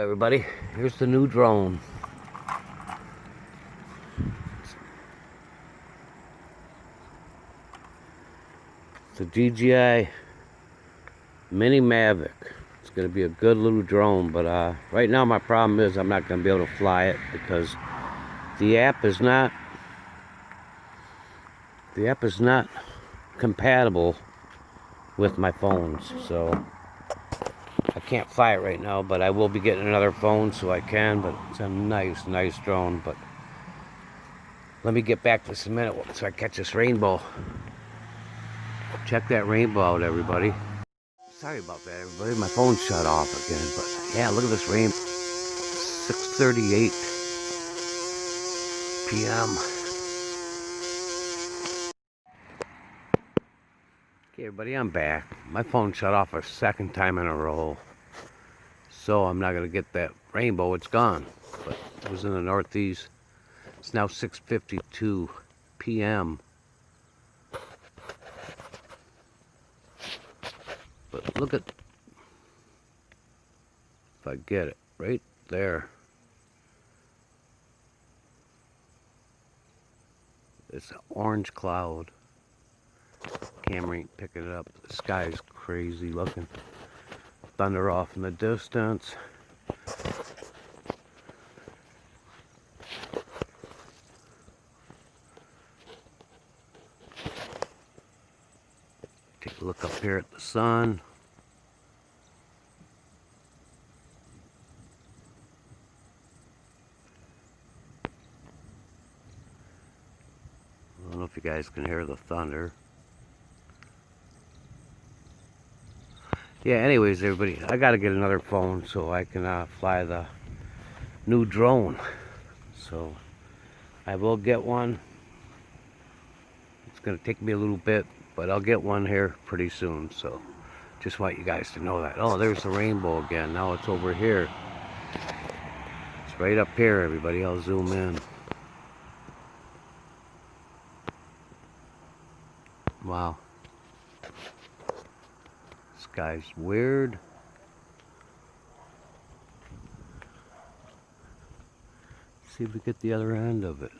Everybody, here's the new drone. It's a DJI Mini Mavic. It's going to be a good little drone, but right now my problem is I'm not going to be able to fly it because the app is not compatible with my phones, so I can't fly it right now, but I will be getting another phone so I can. But it's a nice drone. But let me get back to this in a minute so I catch this rainbow. Check that rainbow out, everybody. Sorry about that, everybody. My phone shut off again. But yeah, look at this rainbow. 6:38 p.m. Okay, everybody, I'm back. My phone shut off a second time in a row, so I'm not gonna get that rainbow. It's gone. But it was in the northeast. It's now 6:52 p.m. But look at, if I get it right there. It's an orange cloud. Camera ain't picking it up. The sky is crazy looking. Thunder off in the distance. Take a look up here at the sun. I don't know if you guys can hear the thunder. Yeah, anyways, everybody, I gotta get another phone so I can fly the new drone. So I will get one. It's gonna take me a little bit, but I'll get one here pretty soon. So just want you guys to know that. Oh, there's the rainbow again. Now it's over here. It's right up here, everybody. I'll zoom in. Wow. Sky's weird. See if we get the other end of it.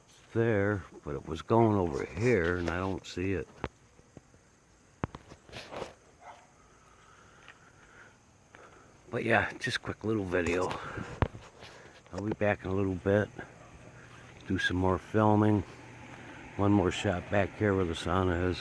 It's there, but it was going over here and I don't see it. But yeah, just a quick little video. I'll be back in a little bit. Do some more filming. One more shot back here where the sun is.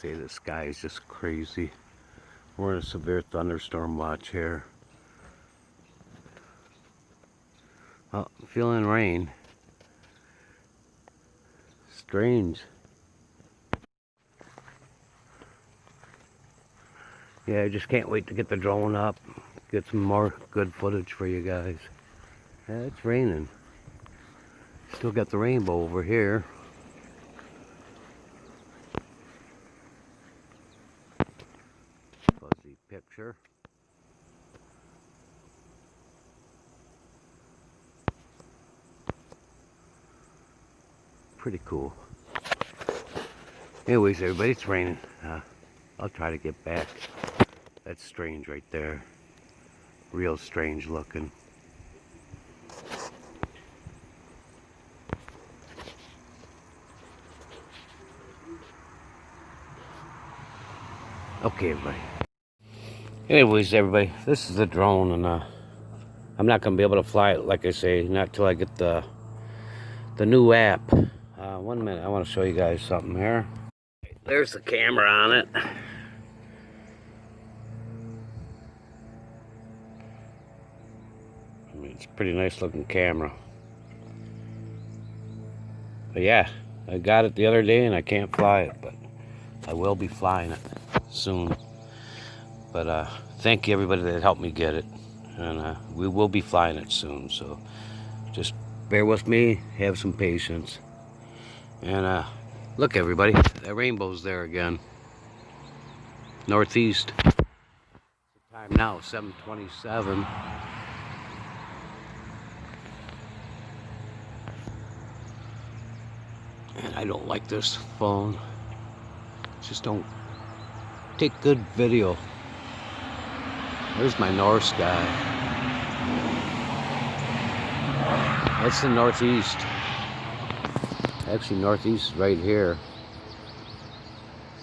See, the sky is just crazy. We're in a severe thunderstorm watch here. Well, I'm feeling rain. Strange. Yeah, I just can't wait to get the drone up. Get some more good footage for you guys. Yeah, it's raining. Still got the rainbow over here. Fuzzy picture. Pretty cool. Anyways, everybody, it's raining. I'll try to get back. That's strange right there. Real strange looking. Okay, everybody. Anyways, everybody, this is the drone, and I'm not gonna be able to fly it, like I say, not till I get the new app. 1 minute, I want to show you guys something here. There's the camera on it. I mean, it's a pretty nice looking camera. But yeah, I got it the other day and I can't fly it, but I will be flying it soon. But thank you everybody that helped me get it, and we will be flying it soon. So just bear with me, have some patience. And look everybody, that rainbow's there again. Northeast. Time now, 7:27. And I don't like this phone. Just don't take good video. There's my north sky. That's the northeast. Actually, northeast is right here.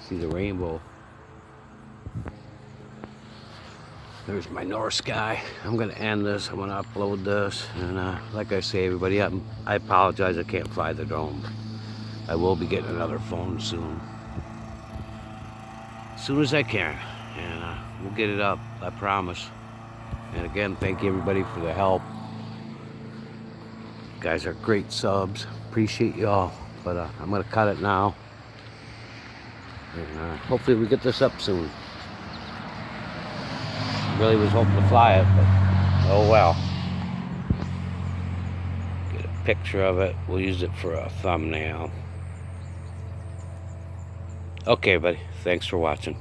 See the rainbow. There's my north sky. I'm gonna end this. I'm gonna upload this, and like I say, everybody, I apologize. I can't fly the drone. I will be getting another phone soon. As soon as I can, and we'll get it up. I promise. And again, thank you everybody for the help. You guys are great subs. Appreciate y'all. But I'm gonna cut it now, and hopefully we get this up soon. Really was hoping to fly it, but oh well. Get a picture of it. We'll use it for a thumbnail. Okay, buddy. Thanks for watching.